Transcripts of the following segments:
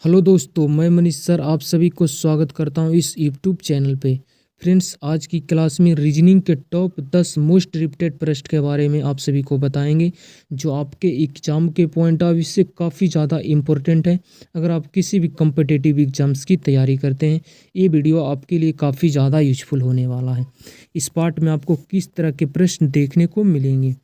Hello दोस्तों, मैं Manish sir आप सभी को स्वागत करता हूं इस यूट्यूब चैनल पे। फ्रेंड्स, आज की क्लास में रीजनिंग के टॉप 10 मोस्ट रिपीटेड प्रश्न के बारे में आप सभी को बताएंगे, जो आपके एग्जाम के पॉइंट ऑफ व्यू से काफ़ी ज़्यादा इम्पोर्टेंट है। अगर आप किसी भी कम्पिटिटिव एग्जाम्स की तैयारी करते हैं, ये वीडियो आपके लिए काफ़ी ज़्यादा यूजफुल होने वाला है। इस पार्ट में आपको किस तरह के प्रश्न देखने को मिलेंगे,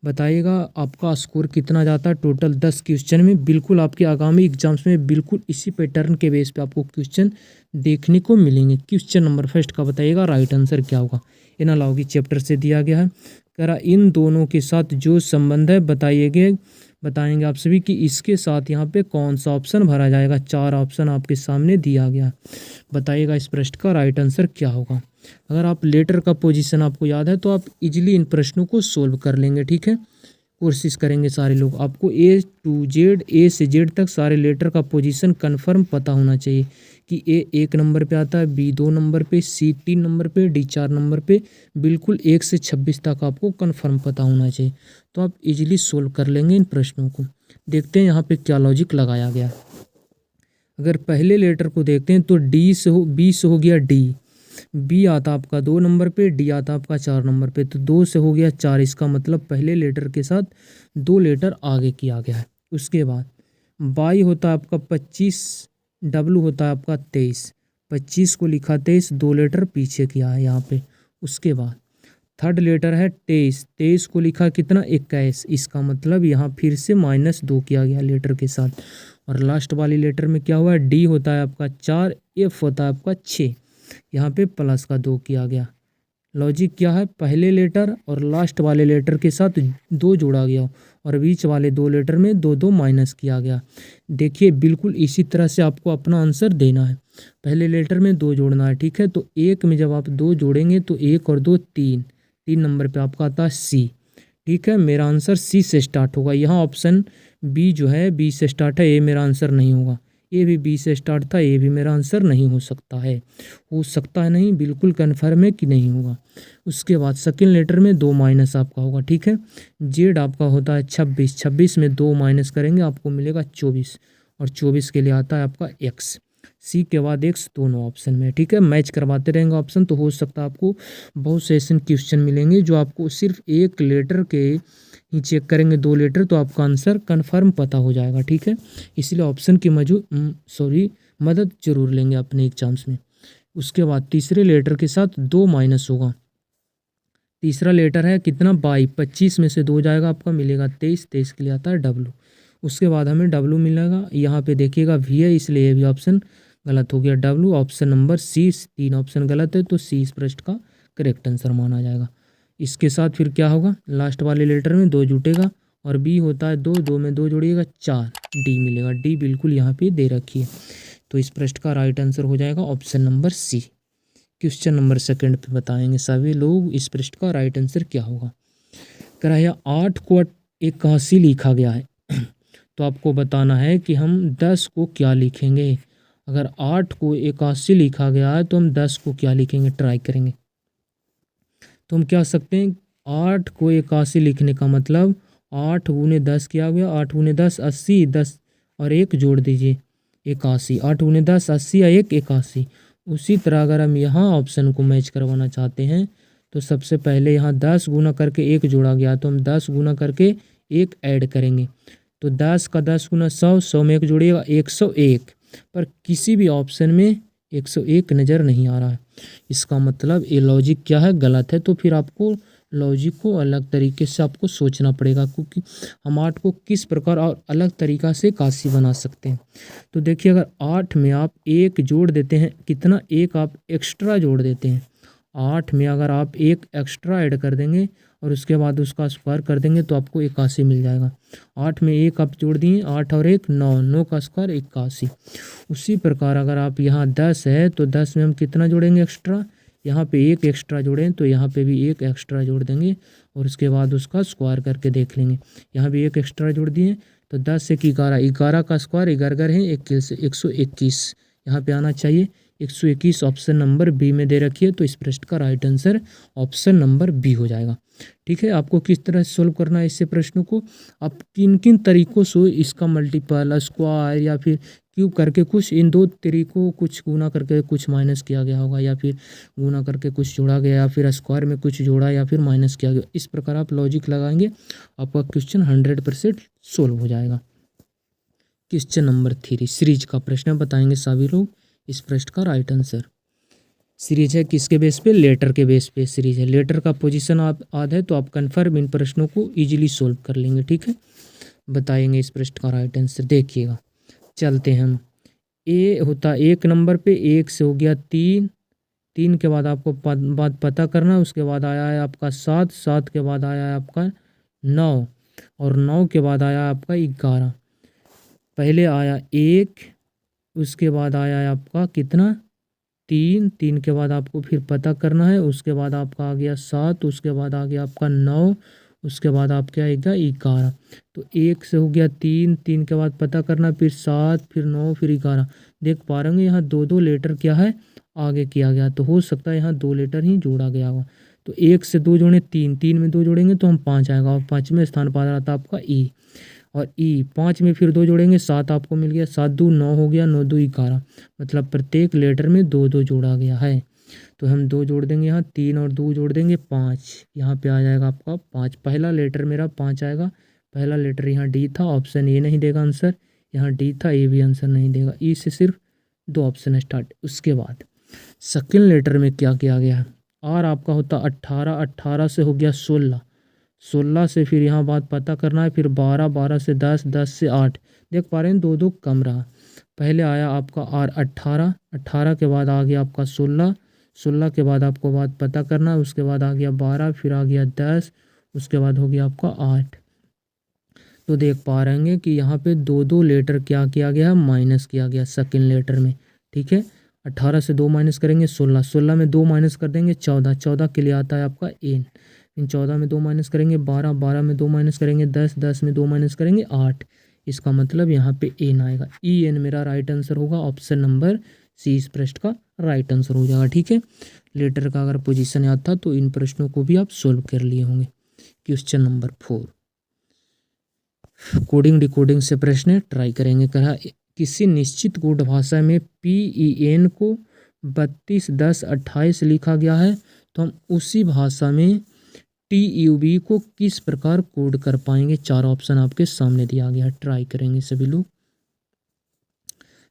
बताइएगा आपका स्कोर कितना जाता है टोटल 10 क्वेश्चन में। बिल्कुल आपके आगामी एग्जाम्स में बिल्कुल इसी पैटर्न के बेस पे आपको क्वेश्चन देखने को मिलेंगे। क्वेश्चन नंबर फर्स्ट का बताइएगा राइट आंसर क्या होगा। एनालॉजी चैप्टर से दिया गया है। करा इन दोनों के साथ जो संबंध है बताएंगे आप सभी कि इसके साथ यहाँ पे कौन सा ऑप्शन भरा जाएगा। 4 ऑप्शन आपके सामने दिया गया। बताइएगा इस प्रश्न का राइट आंसर क्या होगा। अगर आप लेटर का पोजीशन आपको याद है तो आप इजीली इन प्रश्नों को सोल्व कर लेंगे। ठीक है, कोशिश करेंगे सारे लोग। आपको ए टू जेड, ए से जेड तक सारे लेटर का पोजीशन कंफर्म पता होना चाहिए कि ए 1 नंबर पे आता है, बी 2 नंबर पे, सी 3 नंबर पे, डी 4 नंबर पे। बिल्कुल 1 से 26 तक आपको कंफर्म पता होना चाहिए, तो आप इजीली सोल्व कर लेंगे इन प्रश्नों को। देखते हैं यहाँ पे क्या लॉजिक लगाया गया। अगर पहले लेटर को देखते हैं तो बी से हो गया डी, बी आता आपका 2 नंबर पे, डी आता आपका 4 नंबर पे, तो 2 से हो गया 4। इसका मतलब पहले लेटर के साथ 2 लेटर आगे किया गया है। उसके बाद बाई होता है आपका 25, डब्लू होता है आपका 23। 25 को लिखा 23, 2 लेटर पीछे किया है यहाँ पे। उसके बाद थर्ड लेटर है 23, 23 को लिखा कितना 21। इसका मतलब यहाँ फिर से -2 किया गया लेटर के साथ। और लास्ट वाली लेटर में क्या हुआ है, डी होता है आपका 4, एफ होता है आपका 6, यहाँ पे प्लस का 2 किया गया। लॉजिक क्या है, पहले लेटर और लास्ट वाले लेटर के साथ 2 जोड़ा गया और बीच वाले 2 लेटर में 2 माइनस किया गया। देखिए बिल्कुल इसी तरह से आपको अपना आंसर देना है। पहले लेटर में 2 जोड़ना है, ठीक है। तो 1 में जब आप 2 जोड़ेंगे तो 1 और 2 3 नंबर पे आपका आता है सी। ठीक है, मेरा आंसर सी से स्टार्ट होगा। यहाँ ऑप्शन बी जो है बी से स्टार्ट है, ए मेरा आंसर नहीं होगा। ये भी बी से स्टार्ट था, ये भी मेरा आंसर नहीं हो सकता है। हो सकता है नहीं, बिल्कुल कन्फर्म है कि नहीं होगा। उसके बाद सेकेंड लेटर में 2 माइनस आपका होगा। ठीक है, जेड आपका होता है 26, 26 में 2 माइनस करेंगे आपको मिलेगा 24, और 24 के लिए आता है आपका एक्स। सी के बाद एक्स दोनों ऑप्शन में। ठीक है, मैच करवाते रहेंगे ऑप्शन, तो हो सकता है आपको बहुत से ऐसे क्वेश्चन मिलेंगे जो आपको सिर्फ एक लेटर के ही चेक करेंगे, 2 लेटर, तो आपका आंसर कन्फर्म पता हो जाएगा। ठीक है, इसलिए ऑप्शन की मदद जरूर लेंगे अपने एग्जाम्स में। उसके बाद तीसरे लेटर के साथ 2 माइनस होगा। तीसरा लेटर है कितना 22, 25 में से 2 जाएगा आपका मिलेगा 23, 23 के लिए आता है डब्लू। उसके बाद हमें डब्लू मिलेगा, यहाँ पे देखिएगा वी है, इसलिए ये भी ऑप्शन गलत हो गया। W option number C, 3 option गलत है, तो सी इस प्रश्न का करेक्ट आंसर माना जाएगा। इसके साथ फिर क्या होगा, लास्ट वाले लेटर में 2 जुटेगा और बी होता है 2, 2 में 2 जोड़िएगा 4, डी मिलेगा। डी बिल्कुल यहाँ पे दे रखी है, तो इस प्रश्न का राइट आंसर हो जाएगा option number C. Question number second पे बताएंगे सभी लोग इस प्रश्न का राइट आंसर क्या होगा। कराया 8 को 81 लिखा गया है तो आपको बताना है कि हम 10 को क्या लिखेंगे। अगर 8 को 81 लिखा गया है तो हम 10 को क्या लिखेंगे, ट्राई करेंगे। तो हम क्या सकते हैं, 8 को 81 लिखने का मतलब 8 गुने 10 किया गया, 8 गुने 10 80, 10 और 1 जोड़ दीजिए 81। 8 गुने 10 80 या 1 81। उसी तरह अगर हम यहाँ ऑप्शन को मैच करवाना चाहते हैं तो सबसे पहले यहाँ 10 गुना करके 1 जोड़ा गया, तो हम 10 गुना करके 1 ऐड करेंगे, तो 10 का 10 गुना 100, 100 में 1 जोड़िएगा 101। पर किसी भी ऑप्शन में 101 नज़र नहीं आ रहा है। इसका मतलब ये लॉजिक क्या है, गलत है। तो फिर आपको लॉजिक को अलग तरीके से आपको सोचना पड़ेगा, क्योंकि हम 8 को किस प्रकार और अलग तरीक़ा से 81 बना सकते हैं। तो देखिए, अगर 8 में आप 1 जोड़ देते हैं, कितना 1 आप एक्स्ट्रा जोड़ देते हैं, 8 में अगर आप 1 एक्स्ट्रा ऐड कर देंगे और उसके बाद उसका स्क्वायर कर देंगे तो आपको 81 मिल जाएगा। 8 में 1 आप जोड़ दिए, 8 और 1 9, 9 का स्क्वायर 81। उसी प्रकार अगर आप यहाँ 10 है तो 10 में हम कितना जोड़ेंगे एक्स्ट्रा, यहाँ पे 1 एक्स्ट्रा जोड़ें तो यहाँ पे भी 1 एक्स्ट्रा जोड़ देंगे और उसके बाद उसका स्क्वायर करके देख लेंगे। यहाँ भी 1 एक्स्ट्रा जोड़ दिए तो 10 से 11, 11 का स्क्वायर 11 है 21 से 121, यहाँ पे आना चाहिए 121। ऑप्शन नंबर बी में दे रखी है, तो इस प्रश्न का right answer option number B हो जाएगा। ठीक है, आपको किस तरह से सोल्व करना है इससे प्रश्नों को, आप किन किन तरीक़ों से इसका मल्टीपल, स्क्वायर या फिर क्यूब करके कुछ इन दो तरीकों कुछ गुना करके कुछ माइनस किया गया होगा, या फिर गुना करके कुछ जोड़ा गया, या फिर स्क्वायर में कुछ जोड़ा या फिर माइनस किया गया। इस प्रकार आप लॉजिक लगाएंगे, आपका क्वेश्चन 100% सोल्व हो जाएगा। क्वेश्चन नंबर 3 सीरीज का प्रश्न बताएंगे सभी लोग। इस प्रश्न का राइट आंसर सीरीज है किसके बेस पे? लेटर के बेस पे सीरीज है। लेटर का पोजीशन आप याद है तो आप कन्फर्म इन प्रश्नों को इजीली सोल्व कर लेंगे। ठीक है, बताएंगे इस प्रश्न का राइट आंसर। देखिएगा, चलते हैं हम। ए होता 1 नंबर पे, 1 से हो गया 3, 3 के बाद आपको बात पता करना है। उसके बाद आया है आपका 7, 7 के बाद आया है आपका 9, और 9 के बाद आया है आपका 11। पहले आया 1, उसके बाद आया है आपका कितना? 3, 3 के बाद आपको फिर पता करना है। उसके बाद आपका आ गया 7, उसके बाद आ गया आपका 9, उसके बाद आपका आएगा 11। तो 1 से हो गया 3, 3 के बाद पता करना, फिर 7, फिर 9, फिर 11। देख पा रहे होंगे यहाँ 2 लेटर क्या है आगे किया गया, तो हो सकता है यहाँ 2 लेटर ही जोड़ा गया होगा। तो 1 से 2 जोड़े 3, 3 में 2 जोड़ेंगे तो हम 5 आएगा, और 5वें स्थान पर आ रहा था आपका ई, और ई 5 में फिर 2 जोड़ेंगे 7 आपको मिल गया, 7 2 9 हो गया, 9 2 11। मतलब प्रत्येक लेटर में 2 2 जोड़ा गया है। तो हम 2 जोड़ देंगे यहाँ, 3 और 2 जोड़ देंगे 5, यहाँ पे आ जाएगा आपका 5। पहला लेटर मेरा 5 आएगा। पहला लेटर यहाँ डी था, ऑप्शन ए नहीं देगा आंसर। यहाँ डी था, ए भी आंसर नहीं देगा। ई से सिर्फ 2 ऑप्शन स्टार्ट। उसके बाद सेकेंड लेटर में क्या किया गया है? आर आपका होता 18, 18 से हो गया 16, 16 से फिर यहाँ बात पता करना है, फिर 12, 12 से 10, 10 से 8। देख पा रहे हैं 2 2 कम रहा। पहले आया आपका आर 18, 18 के बाद आ गया आपका 16, 16 के बाद आपको बात पता करना है। उसके बाद आ गया 12, फिर आ गया 10, उसके बाद हो गया आपका 8। तो देख पा रहे हैं कि यहाँ पे 2 2 लेटर क्या किया गया है? माइनस किया गया सेकेंड लेटर में। ठीक है, 18 से 2 माइनस करेंगे 16, 16 में 2 माइनस कर देंगे 14, 14 के लिए आता है आपका एन। इन 14 में 2 माइनस करेंगे 12, 12 में 2 माइनस करेंगे 10, 10 में 2 माइनस करेंगे 8। इसका मतलब यहाँ पे एन आएगा। ई एन मेरा राइट आंसर होगा। ऑप्शन नंबर सी इस प्रश्न का राइट आंसर हो जाएगा। ठीक है, लेटर का अगर पोजीशन याद था तो इन प्रश्नों को भी आप सोल्व कर लिए होंगे। क्वेश्चन नंबर 4 कोडिंग डिकोडिंग से प्रश्न ट्राई करेंगे। कहा किसी निश्चित कोड भाषा में PEN को 32 10 28 लिखा गया है, तो हम उसी भाषा में TUB को किस प्रकार कोड कर पाएंगे? 4 ऑप्शन आपके सामने दिया गया है, ट्राई करेंगे सभी लोग।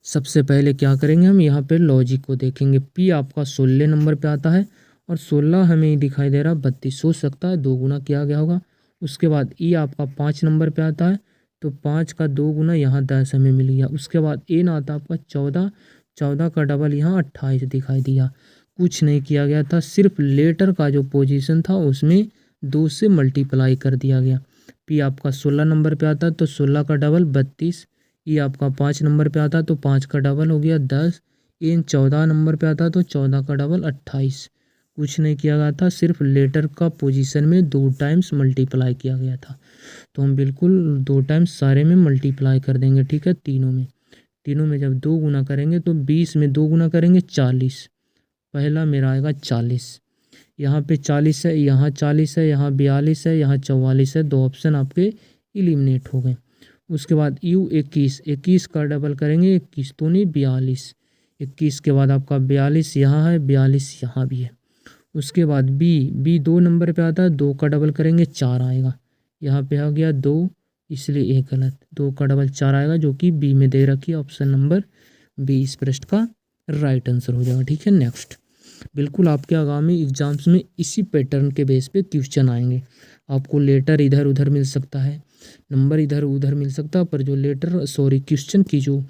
सबसे पहले क्या करेंगे हम यहाँ पे लॉजिक को देखेंगे। P आपका 16 नंबर पे आता है, और 16 हमें दिखाई दे रहा 32, हो सकता है 2 गुना किया गया होगा। उसके बाद ई आपका 5 नंबर पे आता है, तो 5 का 2 गुना यहाँ 10 हमें मिल गया। उसके बाद एन आता है आपका 14, 14 का डबल यहाँ 28 दिखाई दिया। कुछ नहीं किया गया था, सिर्फ लेटर का जो पोजीशन था उसमें 2 से मल्टीप्लाई कर दिया गया। पी आपका 16 नंबर पे आता है, तो 16 का डबल 32। ई आपका 5 नंबर पे आता है, तो 5 का डबल हो गया 10। एन 14 नंबर पे आता है, तो 14 का डबल 28। कुछ नहीं किया गया था, सिर्फ लेटर का पोजीशन में 2 टाइम्स मल्टीप्लाई किया गया था। तो हम बिल्कुल 2 टाइम्स सारे में मल्टीप्लाई कर देंगे। ठीक है, तीनों में जब 2 गुना करेंगे तो 20 में 2 गुना करेंगे 40। पहला मेरा आएगा 40, यहाँ पे 40 है, यहाँ 40 है, यहाँ 42 है, यहाँ 44 है। 2 ऑप्शन आपके इलिमिनेट हो गए। उसके बाद यू 21, 21 का डबल करेंगे 21 तो नहीं 42। 21 के बाद आपका 42 यहाँ है, 42 यहाँ भी है। उसके बाद बी 2 नंबर पे आता है, 2 का डबल करेंगे 4 आएगा। यहाँ पे आ गया 2, इसलिए एक गलत। 2 का डबल 4 आएगा, जो कि बी में दे रखी है। ऑप्शन नंबर बी इस प्रश्न का राइट आंसर हो जाएगा। ठीक है, नेक्स्ट बिल्कुल आपके आगामी एग्जाम्स में इसी पैटर्न के बेस पे क्वेश्चन आएंगे। आपको लेटर इधर उधर मिल सकता है, नंबर इधर उधर मिल सकता है, पर जो क्वेश्चन की जो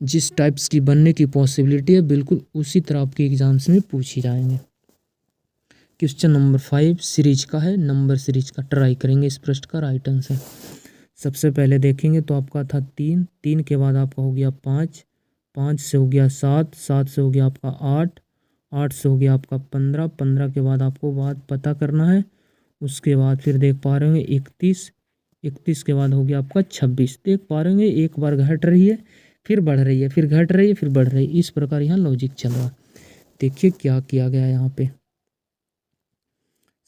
जिस टाइप्स की बनने की पॉसिबिलिटी है बिल्कुल उसी तरह आपके एग्जाम्स में पूछी जाएंगे। क्वेश्चन नंबर 5 सीरीज का है, नंबर सीरीज का ट्राई करेंगे इस प्रश्न का राइट आंसर। सबसे पहले देखेंगे तो आपका था 3, 3 के बाद आपका हो गया 5, 5 से हो गया 7, 7 से हो गया आपका 8, 8 से हो गया आपका 15, 15 के बाद आपको बात पता करना है। उसके बाद फिर देख पा रहे होंगे 31, 31 के बाद हो गया आपका 26। देख पा रहे होंगे एक बार घट रही है, फिर बढ़ रही है, फिर घट रही है, फिर बढ़ रही है। इस प्रकार यहाँ लॉजिक चल रहा है। देखिए क्या किया गया है यहाँ पे।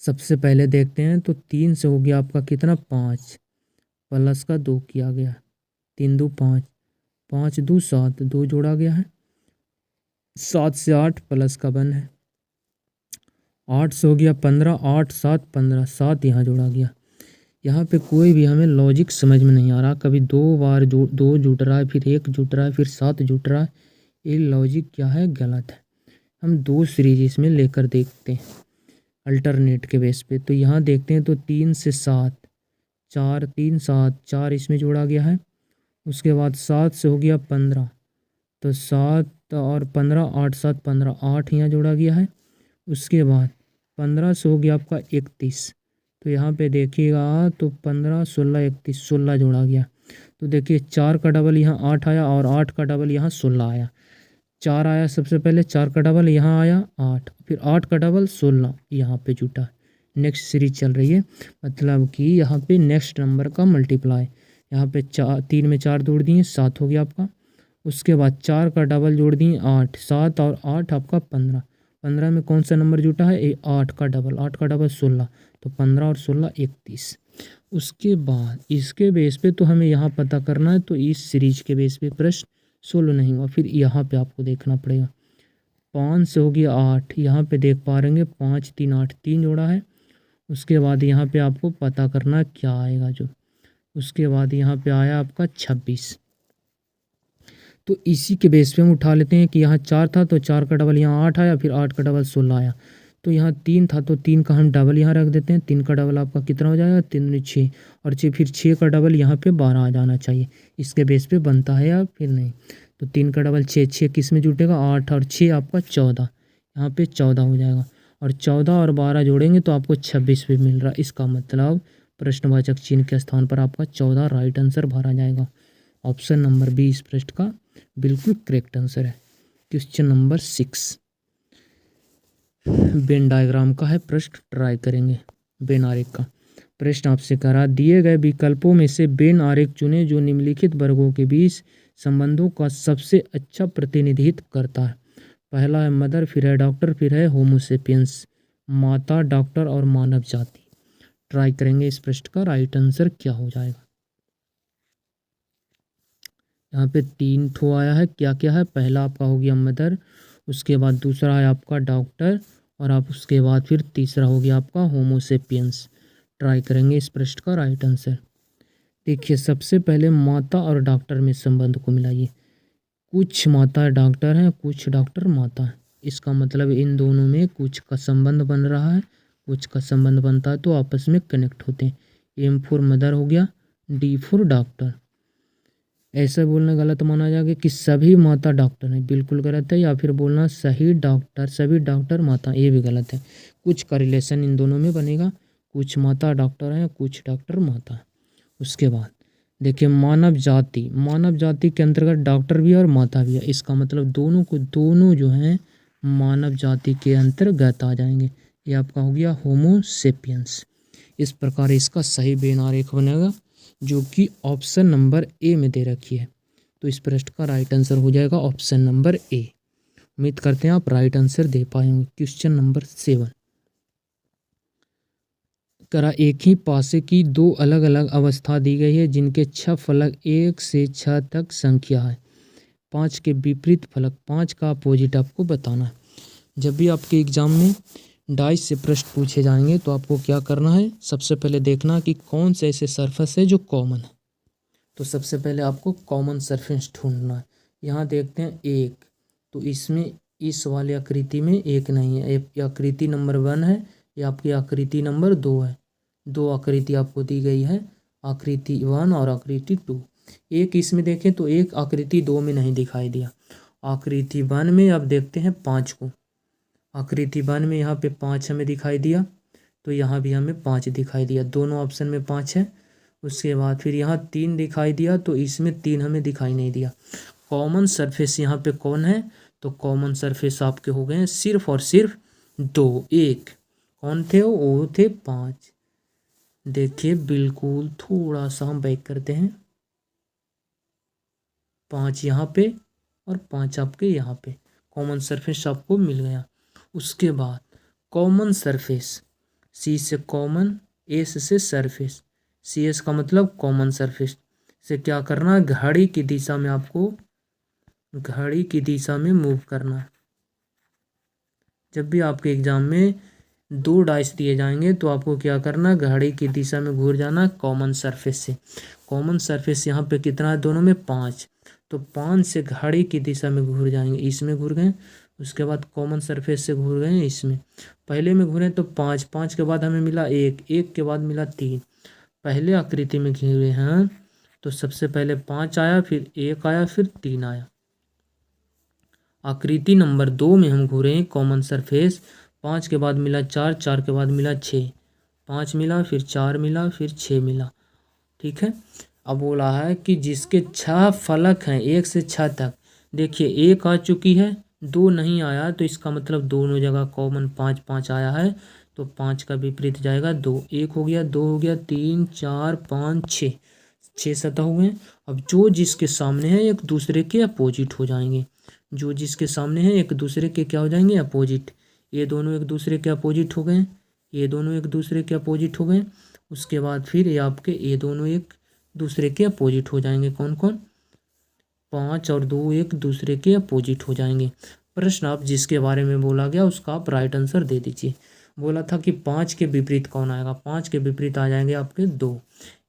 सबसे पहले देखते हैं तो 3 से हो गया आपका कितना 5, प्लस का 2 किया गया, 3 2 5, 5 2 7, 2 जोड़ा गया है। 7 से 8 प्लस का 1 है। 8 से हो गया 15, 8 7 15, 7 यहाँ जोड़ा गया। यहाँ पे कोई भी हमें लॉजिक समझ में नहीं आ रहा। कभी 2 बार 2 जुट रहा है, फिर 1 जुट रहा है, फिर 7 जुट रहा है। ये लॉजिक क्या है? गलत है। हम 2 सीरीज इसमें लेकर देखते हैं अल्टरनेट के बेस पे। तो यहाँ देखते हैं तो 3 से 7, 4 3 7, 4 इसमें जोड़ा गया है। उसके बाद 7 से हो गया 15, तो 7 और 15, 8 7 15, 8 यहाँ जोड़ा गया है। उसके बाद 15 से हो गया आपका 31, तो यहाँ पे देखिएगा तो 15 16 31, 16 जोड़ा गया। तो देखिए 4 का डबल यहाँ 8 आया और 8 का डबल यहाँ 16 आया। 4 आया सबसे पहले, 4 का डबल यहाँ आया 8, फिर 8 का डबल 16 यहाँ पे जुटा। नेक्स्ट सीरीज चल रही है, मतलब कि यहाँ पे नेक्स्ट नंबर का मल्टीप्लाई। यहाँ पे 3 में 4 जोड़ दिए, 7 हो गया आपका। उसके बाद 4 का डबल जोड़ दिए 8, 7 और 8 आपका 15। 15 में कौन सा नंबर जुटा है? 8 का डबल, 8 का डबल 16, तो 15 और 16 31। उसके बाद इसके बेस पे तो हमें यहाँ पता करना है, तो इस सीरीज के बेस पे प्रश्न सोल्व नहीं हुआ। फिर यहाँ पे आपको देखना पड़ेगा। 5 से हो गया 8, यहाँ पे देख पा रहेंगे 5 3 8, 3 जोड़ा है। उसके बाद यहाँ पे आपको पता करना क्या आएगा जो। उसके बाद यहाँ पे आया आपका 26। तो इसी के बेस पे हम उठा लेते हैं कि यहाँ 4 था तो 4 का डबल यहाँ 8 आया, फिर 8 का डबल 16 आया। तो यहाँ 3 था तो 3 का हम डबल यहाँ रख देते हैं। 3 का डबल आपका कितना हो जाएगा? 3 दूनी 6, और 6 फिर 6 का डबल यहाँ पे 12 आ जाना चाहिए। इसके बेस पे बनता है या फिर नहीं? तो 3 का डबल 6, 6 किस में जुटेगा? 8, और 6 आपका 14, यहाँ पे 14 हो जाएगा। और 14 और 12 जोड़ेंगे तो आपको 26 भी मिल रहा है। इसका मतलब प्रश्नवाचक चिन्ह के स्थान पर आपका 14 राइट आंसर भरा जाएगा। ऑप्शन नंबर बी इस प्रश्न का बिल्कुल करेक्ट आंसर है। क्वेश्चन नंबर 6 वेन डायग्राम का है प्रश्न, ट्राई करेंगे। वेन आरेख का प्रश्न आपसे करा, दिए गए विकल्पों में से वेन आरेख चुने जो निम्नलिखित वर्गों के बीच संबंधों का सबसे अच्छा प्रतिनिधित्व करता है। पहला है मदर, फिर है डॉक्टर, फिर है होमोसेपियंस, माता, डॉक्टर और मानव जाति। ट्राई करेंगे इस प्रश्न का राइट आंसर क्या हो जाएगा। यहाँ पे 3 ठो आया है, क्या क्या है? पहला आपका हो गया मदर, उसके बाद दूसरा है आपका डॉक्टर, और आप उसके बाद फिर तीसरा हो गया आपका होमोसेपियंस। ट्राई करेंगे इस प्रश्न का राइट आंसर। देखिए सबसे पहले माता और डॉक्टर में संबंध को मिलाइए। कुछ माता डॉक्टर हैं, कुछ डॉक्टर माता हैं। इसका मतलब इन दोनों में कुछ का संबंध बन रहा है, कुछ का संबंध बनता है तो आपस में कनेक्ट होते हैं। M फॉर मदर हो गया, D फॉर डॉक्टर। ऐसा बोलना गलत माना जाएगा कि सभी माता डॉक्टर हैं, बिल्कुल गलत है। या फिर बोलना सही डॉक्टर, सभी डॉक्टर माता, ये भी गलत है। कुछ का रिलेशन इन दोनों में बनेगा, कुछ माता डॉक्टर हैं, कुछ डॉक्टर माता है। उसके बाद देखिए मानव जाति, मानव जाति के अंतर्गत डॉक्टर भी है और माता भी है। इसका मतलब दोनों जो हैं मानव जाति के अंतर्गत आ जाएंगे। ये आपका हो गया होमोसेपियंस। इस प्रकार इसका सही वेन आरेख बनेगा, जो कि ऑप्शन नंबर ए में दे रखी है। तो इस प्रश्न का राइट आंसर हो जाएगा ऑप्शन नंबर ए। उम्मीद करते हैं आप राइट आंसर दे पाएंगे। क्वेश्चन नंबर 7 करा, एक ही पासे की 2 अलग अलग अवस्था दी गई है जिनके 6 फलक 1 से 6 तक संख्या है। 5 के विपरीत फलक 5 का अपोजिट आपको बताना है। जब भी आपके एग्जाम में डाइस से प्रश्न पूछे जाएंगे तो आपको क्या करना है? सबसे पहले देखना कि कौन से ऐसे सरफेस है जो कॉमन है। तो सबसे पहले आपको कॉमन सरफेस ढूंढना है। यहाँ देखते हैं 1, तो इसमें इस वाली आकृति में 1 नहीं है। ये आकृति नंबर 1 है, ये आपकी आकृति नंबर 2 है। 2 आकृति आपको दी गई है, आकृति 1 और आकृति 2। एक इसमें देखें तो एक आकृति 2 में नहीं दिखाई दिया। आकृति 1 में अब देखते हैं 5 को। आकृति 1 में यहाँ पे 5 हमें दिखाई दिया, तो यहाँ भी हमें 5 दिखाई दिया। दोनों ऑप्शन में 5 है। उसके बाद फिर यहाँ 3 दिखाई दिया, तो इसमें 3 हमें दिखाई नहीं दिया। कॉमन सरफेस यहाँ पे कौन है? तो कॉमन सरफेस आपके हो गए हैं सिर्फ और सिर्फ 2। 1 कौन थे? वो थे 5। देखिए बिल्कुल, थोड़ा सा हम बैक करते हैं। 5 यहाँ पे और 5 आपके यहाँ पे, कॉमन सरफेस आपको मिल गया। उसके बाद कॉमन सरफेस, सी से कॉमन, एस से सरफेस, सी एस का मतलब कॉमन सरफेस। से क्या करना, घड़ी की दिशा में आपको घड़ी की दिशा में मूव करना है। जब भी आपके एग्जाम में 2 डाइस दिए जाएंगे तो आपको क्या करना, घड़ी की दिशा में घूर जाना कॉमन सरफेस से। कॉमन सरफेस यहाँ पे कितना है, दोनों में 5, तो 5 से घड़ी की दिशा में घूर जाएंगे, इसमें घूर गए, उसके बाद कॉमन सरफेस से घूर गए इसमें। पहले में घूरे तो 5, 5 के बाद हमें मिला 1, 1 के बाद मिला 3। पहले आकृति में घूरे हैं तो सबसे पहले 5 आया, फिर 1 आया, फिर 3 आया। आकृति नंबर 2 में हम घूरे कॉमन सरफेस, 5 के बाद मिला 4, 4 के बाद मिला 6, 5 मिला, फिर 4 मिला, फिर 6 मिला। ठीक है, अब बोला है कि जिसके 6 फलक हैं 1 से 6 तक, देखिए 1 आ चुकी है, 2 नहीं आया, तो इसका मतलब दोनों जगह कॉमन 5 5 आया है, तो 5 का विपरीत जाएगा 2। 1 हो गया, 2 हो गया, 3 4 5 6, 6 सतह हुए। अब जो जिसके सामने है एक दूसरे के अपोजिट हो जाएंगे, जो जिसके सामने है एक दूसरे के क्या हो जाएंगे, अपोजिट। ये दोनों एक दूसरे के अपोजिट हो गए, ये दोनों एक दूसरे के अपोजिट हो गए। उसके बाद फिर ये आपके ये दोनों एक दूसरे के अपोजिट हो जाएंगे, कौन कौन, 5 और 2 एक दूसरे के अपोजिट हो जाएंगे। प्रश्न आप जिसके बारे में बोला गया उसका आप राइट आंसर दे दीजिए। बोला था कि 5 के विपरीत कौन आएगा, 5 के विपरीत आ जाएंगे आपके 2।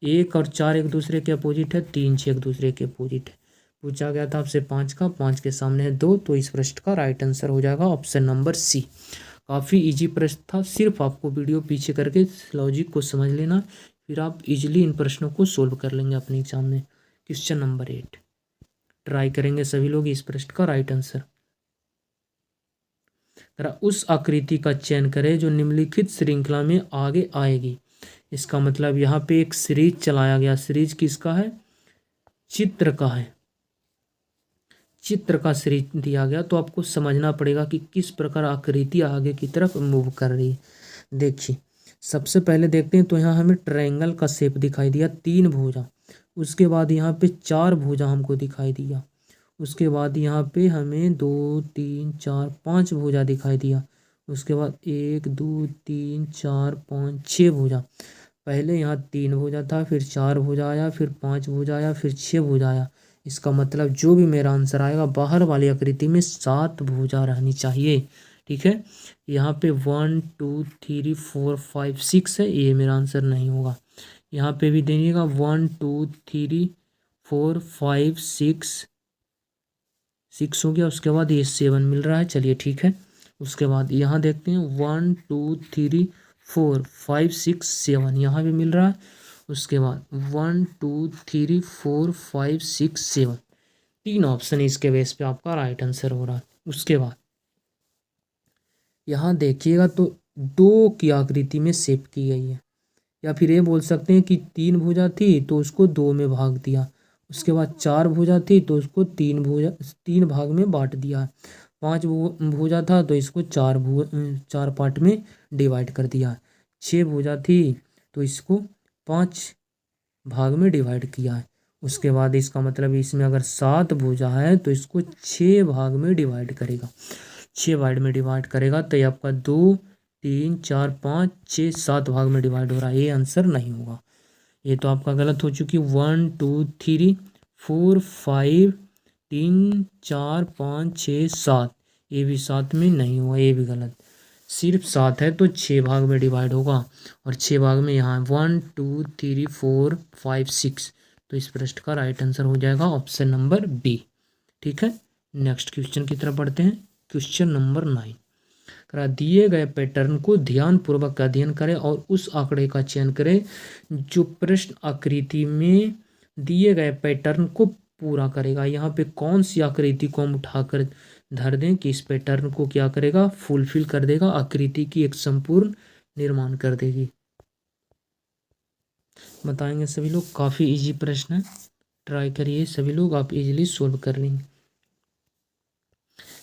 1 और 4 एक दूसरे के अपोजिट है, 3 6 एक दूसरे के अपोजिट है। पूछा गया था आपसे 5 का, 5 के सामने है 2, तो इस प्रश्न का राइट आंसर हो जाएगा ऑप्शन नंबर सी। काफ़ी इजी प्रश्न था, सिर्फ आपको वीडियो पीछे करके लॉजिक को समझ लेना, फिर आप इजीली इन प्रश्नों को सोल्व कर लेंगे अपने एग्जाम में। क्वेश्चन नंबर 8 ट्राई करेंगे सभी लोग इस प्रश्न का राइट आंसर। जरा उस आकृति का चयन करें जो निम्नलिखित श्रृंखला में आगे आएगी। इसका मतलब यहाँ पे एक सीरीज चलाया गया, सीरीज किसका है, चित्र का है, चित्र का सीरीज दिया गया, तो आपको समझना पड़ेगा कि किस प्रकार आकृति आगे की तरफ मूव कर रही है। देखिए सबसे पहले देखते हैं तो यहाँ हमें ट्रायंगल का शेप दिखाई दिया, 3 भुजा, उसके बाद यहाँ पे 4 भुजा हमको दिखाई दिया, उसके बाद यहाँ पे हमें 2 3 4 5 भुजा दिखाई दिया, उसके बाद 1 2 3 4 5 6 भुजा। पहले यहाँ 3 भुजा था, फिर 4 भुजा आया, फिर 5 भुजा आया, फिर 6 भुजा आया। इसका मतलब जो भी मेरा आंसर आएगा बाहर वाली आकृति में 7 भुजा रहनी चाहिए। ठीक है, यहाँ पे 1 2 3 4 5 6 है, ये मेरा आंसर नहीं होगा। यहाँ पे भी देखिएगा 1 2 3 4 5 6 हो गया, उसके बाद ये 7 मिल रहा है, चलिए ठीक है। उसके बाद यहाँ देखते हैं 1 2 3 4 5 6 7, यहाँ भी मिल रहा है। उसके बाद 1 2 3 4 5 6 7, 3 ऑप्शन इसके बेस पे आपका राइट आंसर हो रहा है। उसके बाद यहाँ देखिएगा तो 2 की आकृति में शेप की गई है, या फिर ये बोल सकते हैं कि 3 भुजा थी तो उसको 2 में भाग दिया, उसके बाद 4 भुजा थी तो उसको 3 भाग में बांट दिया, 5 भुजा था तो इसको 4 पार्ट में डिवाइड कर दिया, 6 भुजा थी तो इसको 5 भाग में डिवाइड किया है। उसके बाद इसका मतलब इसमें अगर 7 भुजा है तो इसको 6 भाग में डिवाइड करेगा, 6 भाग में डिवाइड करेगा, तो ये आपका 2 3 4 5 6 7 भाग में डिवाइड हो रहा है, ये आंसर नहीं होगा, ये तो आपका गलत हो चुकी। 1 2 3 4 5 3 4 5 6 7, ये भी 7 में नहीं हुआ, ये भी गलत। सिर्फ 7 है तो 6 भाग में डिवाइड होगा, और 6 भाग में यहाँ 1 2 3 4 5 6, तो इस प्रश्न का राइट आंसर हो जाएगा ऑप्शन नंबर बी। ठीक है, नेक्स्ट क्वेश्चन की तरफ बढ़ते हैं। क्वेश्चन नंबर 9, दिए गए पैटर्न को ध्यानपूर्वक अध्ययन करें और उस आंकड़े का चयन करें जो प्रश्न आकृति में दिए गए पैटर्न को पूरा करेगा। यहाँ पे कौन सी आकृति को हम उठाकर धर दें कि इस पैटर्न को क्या करेगा, फुलफिल कर देगा, आकृति की एक संपूर्ण निर्माण कर देगी। बताएंगे सभी लोग, काफ़ी इजी प्रश्न है, ट्राई करिए सभी लोग, आप इजीली सोल्व कर लेंगे।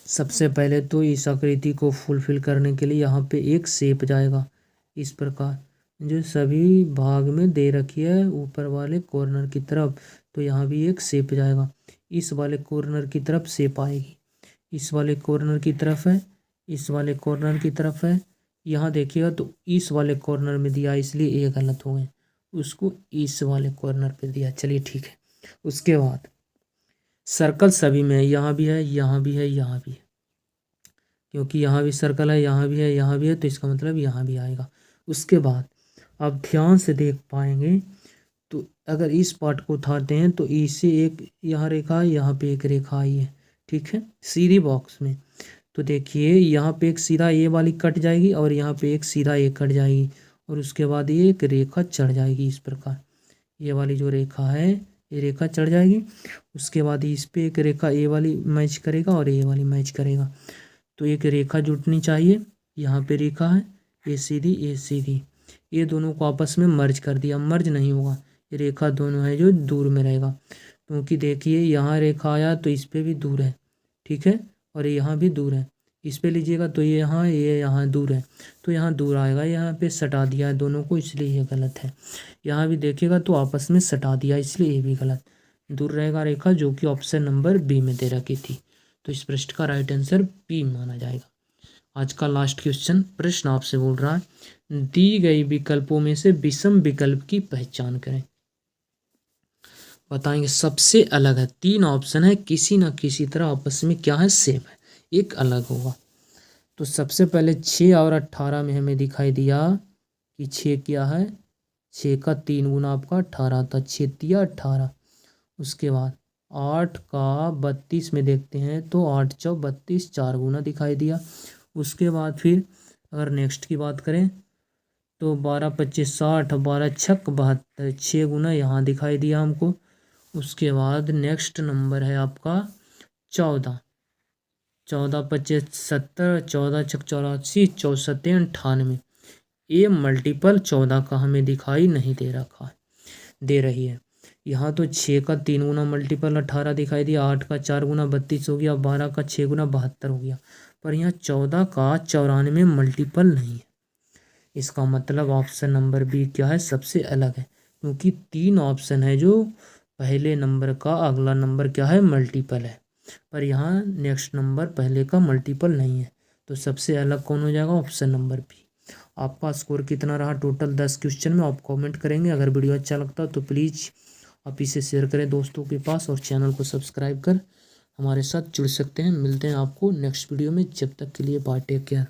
सबसे पहले तो इस आकृति को फुलफिल करने के लिए यहाँ पे एक शेप जाएगा इस प्रकार, जो सभी भाग में दे रखी है ऊपर वाले कॉर्नर की तरफ, तो यहाँ भी एक शेप जाएगा, इस वाले कॉर्नर की तरफ शेप आएगी, इस वाले कॉर्नर की तरफ है, इस वाले कॉर्नर की तरफ है। यहाँ देखिएगा तो इस वाले कॉर्नर में दिया इसलिए ये गलत हो गए, उसको इस वाले कॉर्नर पे दिया, चलिए ठीक है। उसके बाद सर्कल सभी में है, यहाँ भी है, यहाँ भी है, यहाँ भी है, क्योंकि यहाँ भी सर्कल है, यहाँ भी है, यहाँ भी है, तो इसका मतलब यहाँ भी आएगा। उसके बाद आप ध्यान से देख पाएंगे तो अगर इस पार्ट को उठाते हैं तो इससे एक यहाँ रेखा है, यहाँ पे एक रेखा आई है, ठीक है, सीधी बॉक्स में। तो देखिए यहाँ पे एक सीधा ए वाली कट जाएगी और यहाँ पे एक सीधा ए कट जाएगी और उसके बाद ये एक रेखा चढ़ जाएगी इस प्रकार। ये वाली जो रेखा है ये रेखा चढ़ जाएगी। उसके बाद इस पे एक रेखा ए वाली मैच करेगा और ए वाली मैच करेगा, तो एक रेखा जुटनी चाहिए। यहाँ पे रेखा है, ए सीधी, ये दोनों को आपस में मर्ज कर दिया, मर्ज नहीं होगा, ये रेखा दोनों है जो दूर में रहेगा, क्योंकि देखिए यहाँ रेखा आया तो इस पे भी दूर है, ठीक है, और यहाँ भी दूर है। इस पे लीजिएगा तो ये यहाँ दूर है, तो यहाँ दूर आएगा, यहाँ पे सटा दिया है दोनों को, इसलिए ये गलत है। यहाँ भी देखिएगा तो आपस में सटा दिया, इसलिए ये भी गलत, दूर रहेगा रेखा, जो कि ऑप्शन नंबर बी में दे रखी थी। तो इस प्रश्न का राइट आंसर बी माना जाएगा। आज का लास्ट क्वेश्चन, प्रश्न आपसे बोल रहा है, दी गई विकल्पों में से विषम विकल्प की पहचान करें। बताएंगे सबसे अलग है, 3 ऑप्शन है, किसी ना किसी तरह आपस में क्या है, सेम है, एक अलग होगा। तो सबसे पहले 6 और 18 में हमें दिखाई दिया कि 6 क्या है, 6 का 3 गुना आपका 18 था, 6 तिया 18। उसके बाद 8 का 32 में देखते हैं तो 8 चौ 32, 4 गुना दिखाई दिया। उसके बाद फिर अगर नेक्स्ट की बात करें तो 12 25 60, 12 छक 72, 6 गुना यहाँ दिखाई दिया हमको। उसके बाद नेक्स्ट नंबर है आपका 14, 14 25 70, 14 छक 84, 64 98। ये मल्टीपल 14 का हमें दिखाई नहीं दे रखा है, दे रही है। यहाँ तो 6 का 3 गुना मल्टीपल 18 दिखाई दिया, 8 का 4 गुना 32 हो गया, 12 का 6 गुना 72 हो गया, पर यहाँ 14 का 94 मल्टीपल नहीं है। इसका मतलब ऑप्शन नंबर बी क्या है, सबसे अलग है, क्योंकि 3 ऑप्शन है जो पहले नंबर का अगला नंबर क्या है, मल्टीपल है, पर यहाँ नेक्स्ट नंबर पहले का मल्टीपल नहीं है। तो सबसे अलग कौन हो जाएगा, ऑप्शन नंबर बी। आपका स्कोर कितना रहा टोटल 10 क्वेश्चन में, आप कमेंट करेंगे। अगर वीडियो अच्छा लगता तो प्लीज़ आप इसे शेयर करें दोस्तों के पास और चैनल को सब्सक्राइब कर हमारे साथ जुड़ सकते हैं। मिलते हैं आपको नेक्स्ट वीडियो में, जब तक के लिए बाय, टेक केयर।